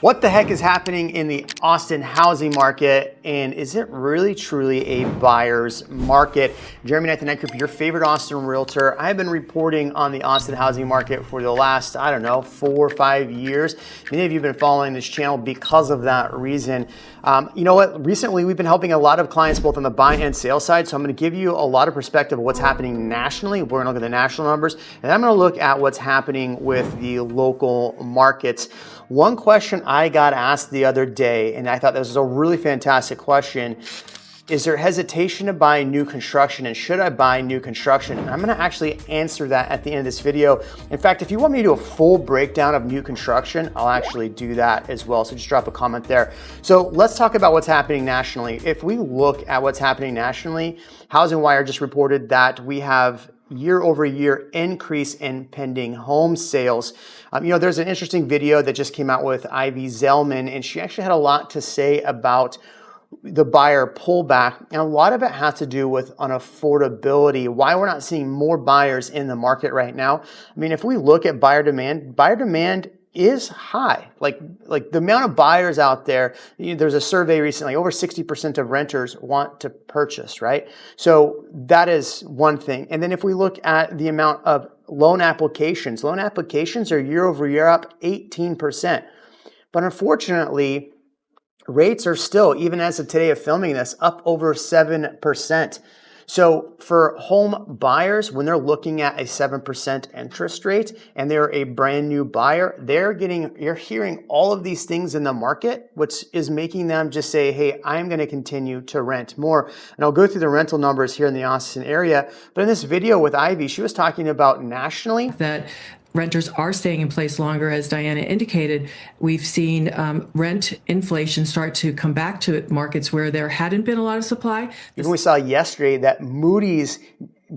What the heck is happening in the Austin housing market, and is it really truly a buyer's market? Jeremy Knight Group, your favorite Austin realtor. I've been reporting on the Austin housing market for the last, 4 or 5 years. Many of you have been following this channel because of that reason. You know what? Recently, we've been helping a lot of clients both on the buy and sale side, so I'm going to give you a lot of perspective of what's happening nationally. We're going to look at the national numbers, and I'm going to look at what's happening with the local markets. One question I got asked the other day, and I thought this was a really fantastic question, is there hesitation to buy new construction, and should I buy new construction? And I'm gonna actually answer that at the end of this video. In fact, if you want me to do a full breakdown of new construction, I'll actually do that as well. So just drop a comment there. So let's talk about what's happening nationally. If we look at what's happening nationally, Housing Wire just reported that we have year-over-year increase in pending home sales. There's an interesting video that just came out with Ivy Zellman, and she actually had a lot to say about the buyer pullback, and a lot of it has to do with unaffordability, why we're not seeing more buyers in the market right now. If we look at buyer demand is high. Like the amount of buyers out there, there's a survey recently, over 60% of renters want to purchase, right? So that is one thing. And then if we look at the amount of loan applications are year over year up 18%. But unfortunately, rates are still, even as of today of filming this, up over 7%. So for home buyers, when they're looking at a 7% interest rate and they're a brand new buyer, you're hearing all of these things in the market, which is making them just say, hey, I'm going to continue to rent more. And I'll go through the rental numbers here in the Austin area. But in this video with Ivy, she was talking about nationally that renters are staying in place longer. As Diana indicated, we've seen rent inflation start to come back to markets where there hadn't been a lot of supply. Even we saw yesterday that Moody's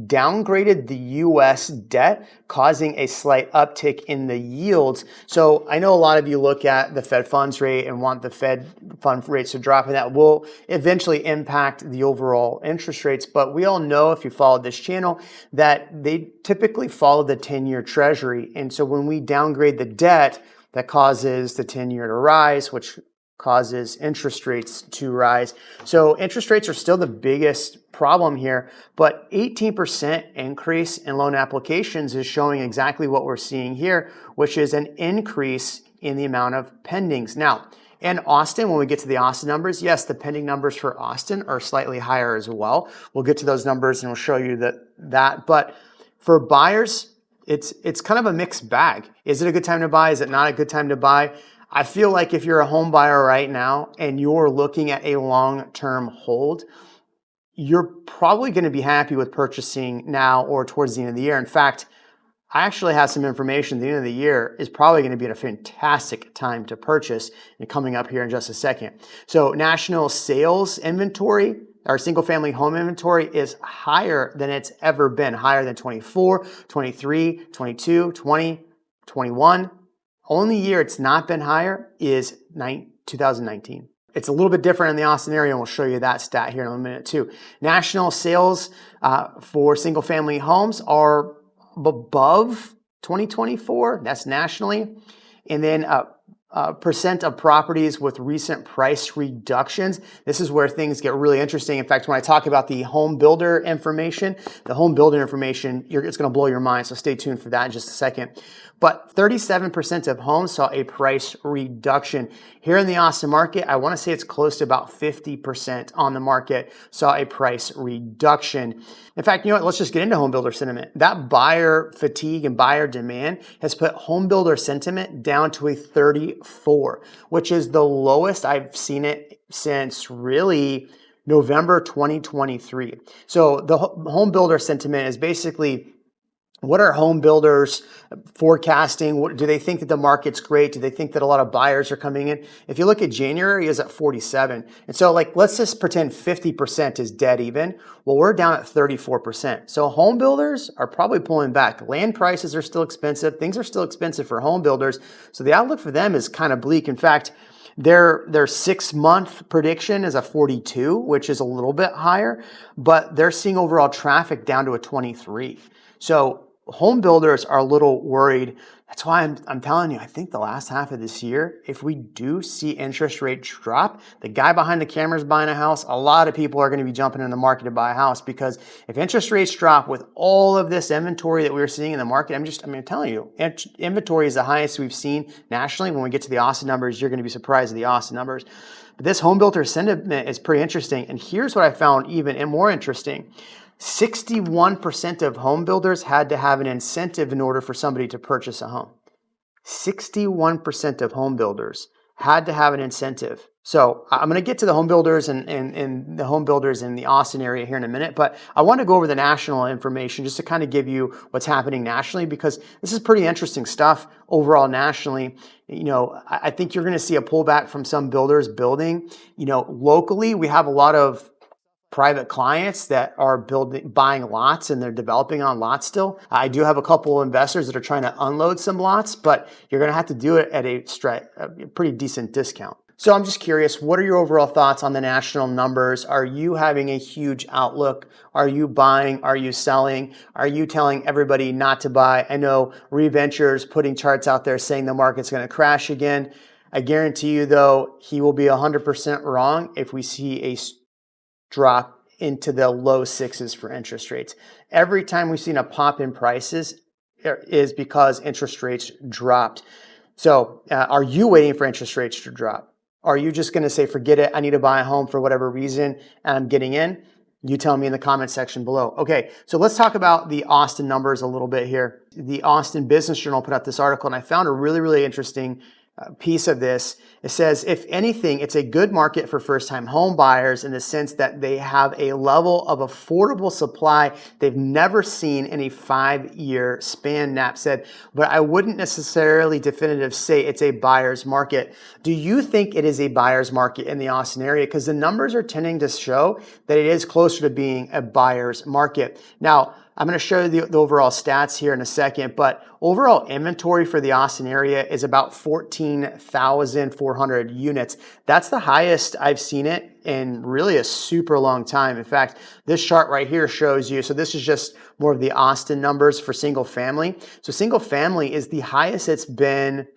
downgraded the U.S. debt, causing a slight uptick in the yields. So I know a lot of you look at the Fed funds rate and want the Fed fund rates to drop, and that will eventually impact the overall interest rates. But we all know, if you followed this channel, that they typically follow the 10-year treasury. And so when we downgrade the debt, that causes the 10-year to rise, which causes interest rates to rise. So interest rates are still the biggest problem here, but 18% increase in loan applications is showing exactly what we're seeing here, which is an increase in the amount of pendings. Now, in Austin, when we get to the Austin numbers, yes, the pending numbers for Austin are slightly higher as well. We'll get to those numbers and we'll show you that. But for buyers, it's kind of a mixed bag. Is it a good time to buy? Is it not a good time to buy? I feel like if you're a home buyer right now and you're looking at a long-term hold, you're probably going to be happy with purchasing now or towards the end of the year. In fact, I actually have some information. The end of the year is probably going to be a fantastic time to purchase, and coming up here in just a second. So national sales inventory, our single-family home inventory, is higher than it's ever been, higher than 24, 23, 22, 20, 21. Only year it's not been higher is 2019. It's a little bit different in the Austin area, and we'll show you that stat here in a minute too. National sales for single-family homes are above 2024. That's nationally. And then percent of properties with recent price reductions. This is where things get really interesting. In fact, when I talk about the home builder information, it's going to blow your mind. So stay tuned for that in just a second. But 37% of homes saw a price reduction. Here in the Austin market, I want to say it's close to about 50% on the market saw a price reduction. In fact, let's just get into home builder sentiment. That buyer fatigue and buyer demand has put home builder sentiment down to a 34, which is the lowest I've seen it since really November 2023. So the home builder sentiment is basically, what are home builders forecasting? Do they think that the market's great? Do they think that a lot of buyers are coming in? If you look at January, it's at 47. And so let's just pretend 50% is dead even. Well, we're down at 34%. So home builders are probably pulling back. Land prices are still expensive. Things are still expensive for home builders. So the outlook for them is kind of bleak. In fact, their 6-month prediction is a 42, which is a little bit higher, but they're seeing overall traffic down to a 23. So home builders are a little worried. That's why I'm telling you, I think the last half of this year, if we do see interest rates drop, the guy behind the camera is buying a house, a lot of people are going to be jumping in the market to buy a house, because if interest rates drop with all of this inventory that we're seeing in the market, I'm telling you, inventory is the highest we've seen nationally. When we get to the Austin numbers, you're going to be surprised at the Austin numbers. But this home builder sentiment is pretty interesting. And here's what I found even more interesting. 61% of home builders had to have an incentive in order for somebody to purchase a home. 61% of home builders had to have an incentive. So I'm going to get to the home builders and the home builders in the Austin area here in a minute, but I want to go over the national information just to kind of give you what's happening nationally, because this is pretty interesting stuff overall nationally. I think you're going to see a pullback from some builders building. Locally, we have a lot of private clients that are buying lots, and they're developing on lots still. I do have a couple of investors that are trying to unload some lots, but you're going to have to do it at a pretty decent discount. So I'm just curious, what are your overall thoughts on the national numbers? Are you having a huge outlook? Are you buying? Are you selling? Are you telling everybody not to buy? I know ReVentures putting charts out there saying the market's going to crash again. I guarantee you, though, he will be 100% wrong if we see a drop into the low sixes for interest rates. Every time we've seen a pop in prices is because interest rates dropped. So are you waiting for interest rates to drop? Are you just going to say, forget it, I need to buy a home for whatever reason and I'm getting in? You tell me in the comment section below. Okay, so let's talk about the Austin numbers a little bit here. The Austin Business Journal put out this article, and I found a really, really interesting piece of this. It says, if anything, it's a good market for first-time home buyers in the sense that they have a level of affordable supply they've never seen in a 5-year span, Knapp said, but I wouldn't necessarily definitively say it's a buyer's market. Do you think it is a buyer's market in the Austin area? Because the numbers are tending to show that it is closer to being a buyer's market. Now, I'm going to show you the overall stats here in a second, but overall inventory for the Austin area is about 14,400 units. That's the highest I've seen it in really a super long time. In fact, this chart right here shows you, so this is just more of the Austin numbers for single family. So single family is the highest it's been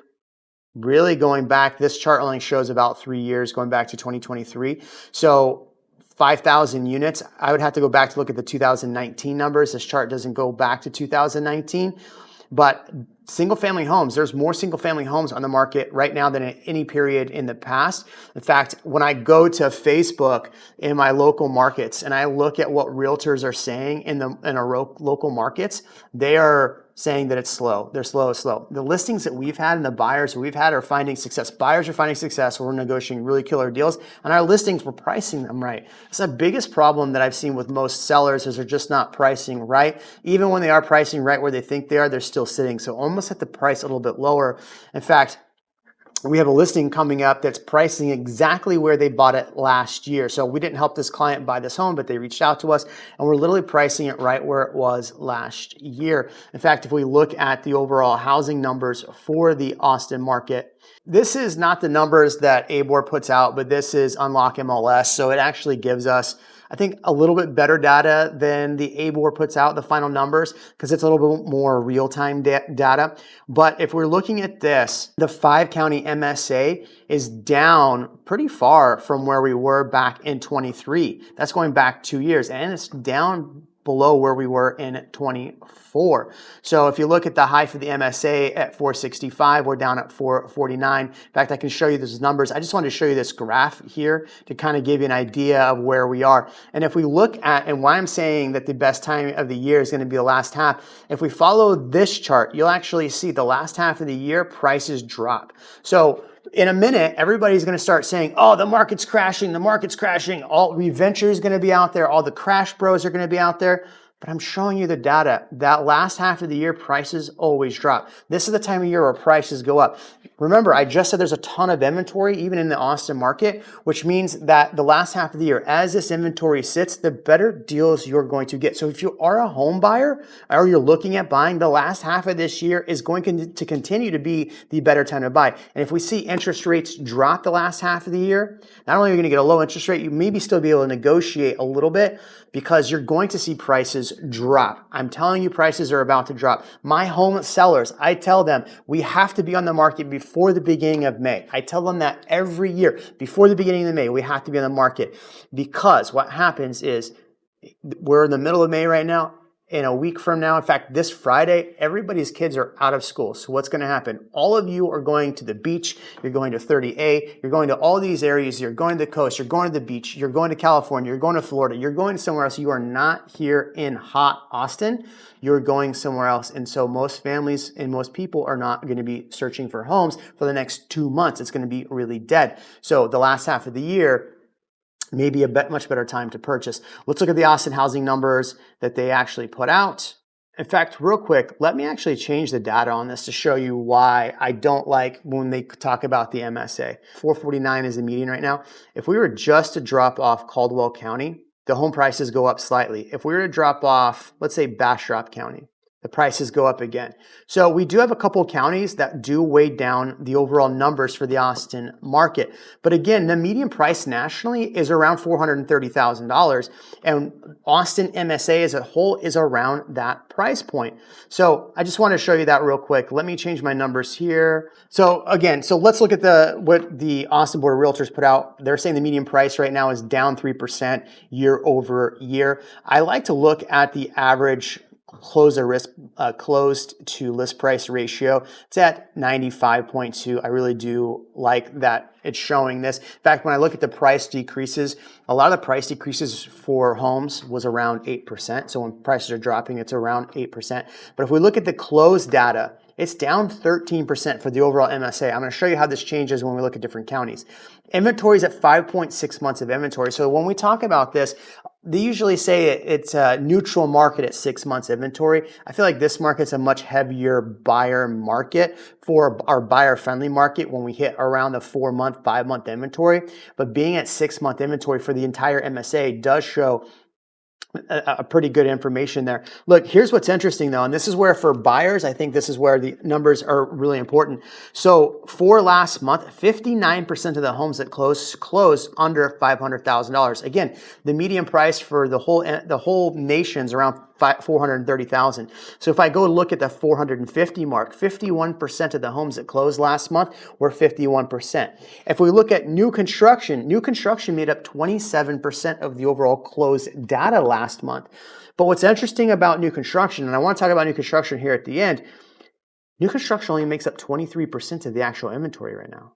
really going back. This chart only shows about 3 years, going back to 2023. So 5,000 units. I would have to go back to look at the 2019 numbers. This chart doesn't go back to 2019, but single family homes, there's more single family homes on the market right now than at any period in the past. In fact, when I go to Facebook in my local markets and I look at what realtors are saying in our local markets, they are saying that it's slow. They're slow. The listings that we've had and the buyers that we've had are finding success. Buyers are finding success. We're negotiating really killer deals. And our listings, we're pricing them right. It's the biggest problem that I've seen with most sellers is they're just not pricing right. Even when they are pricing right where they think they are, they're still sitting. So almost at the price a little bit lower. In fact, we have a listing coming up that's pricing exactly where they bought it last year. So we didn't help this client buy this home, but they reached out to us and we're literally pricing it right where it was last year. In fact, if we look at the overall housing numbers for the Austin market, this is not the numbers that ABOR puts out, but this is Unlock MLS. So it actually gives us, I think, a little bit better data than the ABOR puts out, the final numbers, because it's a little bit more real-time data. But if we're looking at this, the 5-county MSA is down pretty far from where we were back in 23. That's going back 2 years, and it's down below where we were in 24. So if you look at the high for the MSA at 465, we're down at 449. In fact, I can show you those numbers. I just wanted to show you this graph here to kind of give you an idea of where we are. And if we look at, and why I'm saying that the best time of the year is going to be the last half, if we follow this chart, you'll actually see the last half of the year prices drop. So in a minute, everybody's going to start saying, oh, the market's crashing, all ReVentures is going to be out there, all the crash bros are going to be out there. But I'm showing you the data. That last half of the year, prices always drop. This is the time of year where prices go up. Remember, I just said there's a ton of inventory, even in the Austin market, which means that the last half of the year, as this inventory sits, the better deals you're going to get. So if you are a home buyer or you're looking at buying, the last half of this year is going to continue to be the better time to buy. And if we see interest rates drop the last half of the year, not only are you going to get a low interest rate, you maybe still be able to negotiate a little bit because you're going to see prices prices drop. I'm telling you, prices are about to drop. My home sellers, I tell them we have to be on the market before the beginning of May. I tell them that every year. Before the beginning of May, we have to be on the market, because what happens is we're in the middle of May right now. In a week from now, in fact, this Friday, everybody's kids are out of school. So what's going to happen? All of you are going to the beach. You're going to 30A. You're going to all these areas. You're going to the coast. You're going to the beach. You're going to California. You're going to Florida. You're going somewhere else. You are not here in hot Austin. You're going somewhere else. And so most families and most people are not going to be searching for homes for the next 2 months. It's going to be really dead. So the last half of the year, maybe much better time to purchase. Let's look at the Austin housing numbers that they actually put out. In fact, real quick, let me actually change the data on this to show you why I don't like when they talk about the MSA. 449 is the median right now. If we were just to drop off Caldwell County, the home prices go up slightly. If we were to drop off, let's say Bastrop County, the prices go up again. So we do have a couple of counties that do weigh down the overall numbers for the Austin market. But again, the median price nationally is around $430,000. And Austin MSA as a whole is around that price point. So I just want to show you that real quick. Let me change my numbers here. So again, let's look at what the Austin Board of Realtors put out. They're saying the median price right now is down 3% year over year. I like to look at the average closed to list price ratio. It's at 95.2. I really do like that it's showing this. In fact, when I look at the price decreases, a lot of the price decreases for homes was around 8%. So when prices are dropping, it's around 8%. But if we look at the closed data, it's down 13% for the overall MSA. I'm going to show you how this changes when we look at different counties. Inventory is at 5.6 months of inventory. So when we talk about this, they usually say it's a neutral market at 6 months inventory. I feel like this market's a much heavier buyer market for our buyer-friendly market when we hit around the 4-month, 5-month inventory. But being at 6-month inventory for the entire MSA does show a pretty good information there. Look, here's what's interesting though, and this is where for buyers, I think this is where the numbers are really important. So for last month, 59% of the homes that closed under $500,000. Again, the median price for the whole nation's around 430,000. So if I go look at the 450 mark, 51% of the homes that closed last month were 51%. If we look at new construction made up 27% of the overall closed data last month. But what's interesting about new construction, and I want to talk about new construction here at the end, new construction only makes up 23% of the actual inventory right now.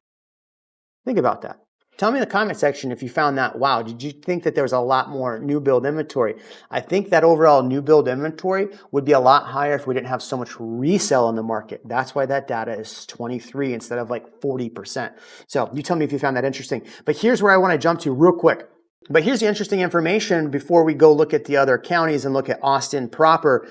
Think about that. Tell me in the comment section if you found that, wow, did you think that there was a lot more new build inventory? I think that overall new build inventory would be a lot higher if we didn't have so much resale in the market. That's why that data is 23 instead of like 40%. So you tell me if you found that interesting. But here's where I want to jump to real quick. But here's the interesting information before we go look at the other counties and look at Austin proper.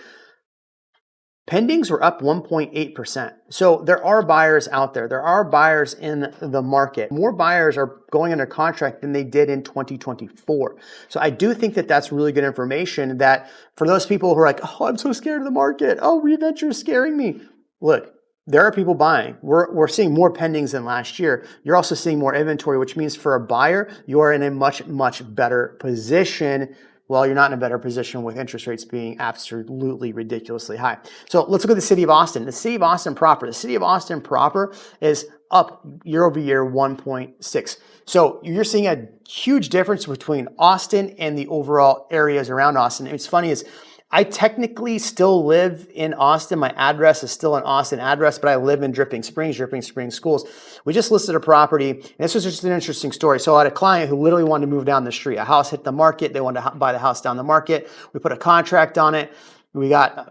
Pendings were up 1.8%. So there are buyers out there. There are buyers in the market. More buyers are going under contract than they did in 2024. So I do think that that's really good information that for those people who are like, oh, I'm so scared of the market. Oh, reventure is scaring me. Look, there are people buying. We're seeing more pendings than last year. You're also seeing more inventory, which means for a buyer, you are in a much, much better position. Well, you're not in a better position with interest rates being absolutely ridiculously high. So let's look at the city of Austin. The city of Austin proper. The city of Austin proper is up year over year 1.6. So you're seeing a huge difference between Austin and the overall areas around Austin. And what's funny is I technically still live in Austin. My address is still an Austin address, but I live in Dripping Springs Schools. We just listed a property, and this was just an interesting story. So I had a client who literally wanted to move down the street. A house hit the market. They wanted to buy the house down the market. We put a contract on it.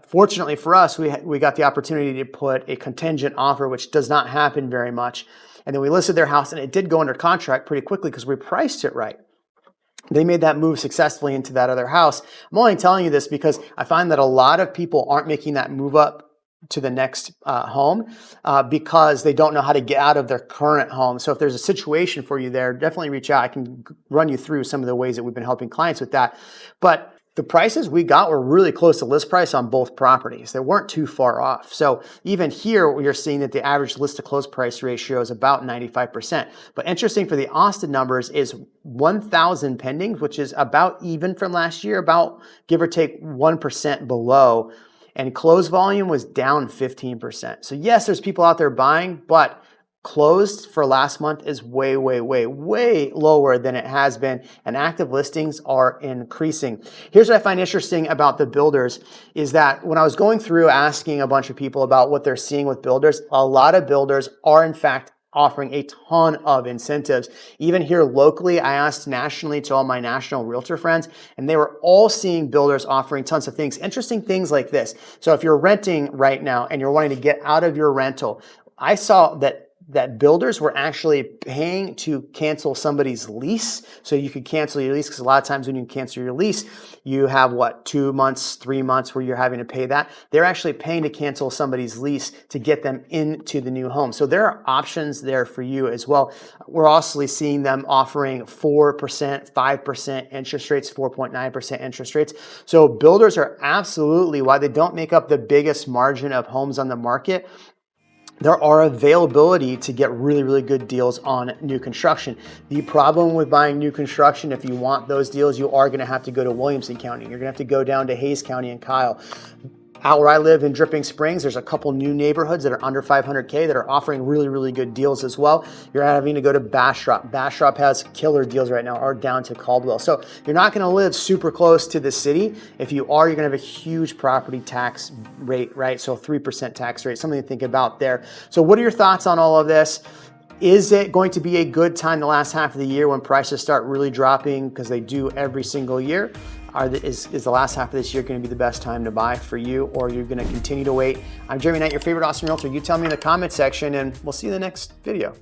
Fortunately for us, we got the opportunity to put a contingent offer, which does not happen very much. And then we listed their house, and it did go under contract pretty quickly because we priced it right. They made that move successfully into that other house. I'm only telling you this because I find that a lot of people aren't making that move up to the next home because they don't know how to get out of their current home. So if there's a situation for you there, definitely reach out. I can run you through some of the ways that we've been helping clients with that. But The prices we got were really close to list price on both properties. They weren't too far off. So even here, you're seeing that the average list to close price ratio is about 95%. But interesting for the Austin numbers is 1,000 pendings, which is about even from last year, about give or take 1% below. And close volume was down 15%. So yes, there's people out there buying, but closed for last month is way lower than it has been, and active listings are increasing. Here's what I find interesting about the builders is that when I was going through asking a bunch of people about what they're seeing with builders, a lot of builders are in fact offering a ton of incentives. Even here locally, I asked nationally to all my national realtor friends, and they were all seeing builders offering tons of things. Interesting things like this. So if you're renting right now and you're wanting to get out of your rental, I saw that builders were actually paying to cancel somebody's lease. So you could cancel your lease, because a lot of times when you cancel your lease, you have 2 months, 3 months where you're having to pay that. They're actually paying to cancel somebody's lease to get them into the new home. So there are options there for you as well. We're also seeing them offering 4%, 5% interest rates, 4.9% interest rates. So builders are absolutely, while they don't make up the biggest margin of homes on the market, there are availability to get really good deals on new construction. The problem with buying new construction, if you want those deals, you are going to have to go to Williamson County. You're going to have to go down to Hayes County and Kyle. Out where I live in Dripping Springs, there's a couple new neighborhoods that are under 500K that are offering really good deals as well. You're having to go to Bastrop. Bastrop has killer deals right now, or down to Caldwell. So you're not going to live super close to the city. If you are, you're going to have a huge property tax rate, right? So 3% tax rate, something to think about there. So what are your thoughts on all of this? Is it going to be a good time the last half of the year when prices start really dropping, because they do every single year? Is the last half of this year going to be the best time to buy for you, or are you going to continue to wait? I'm Jeremy Knight, your favorite Austin realtor. You tell me in the comment section, and we'll see you in the next video.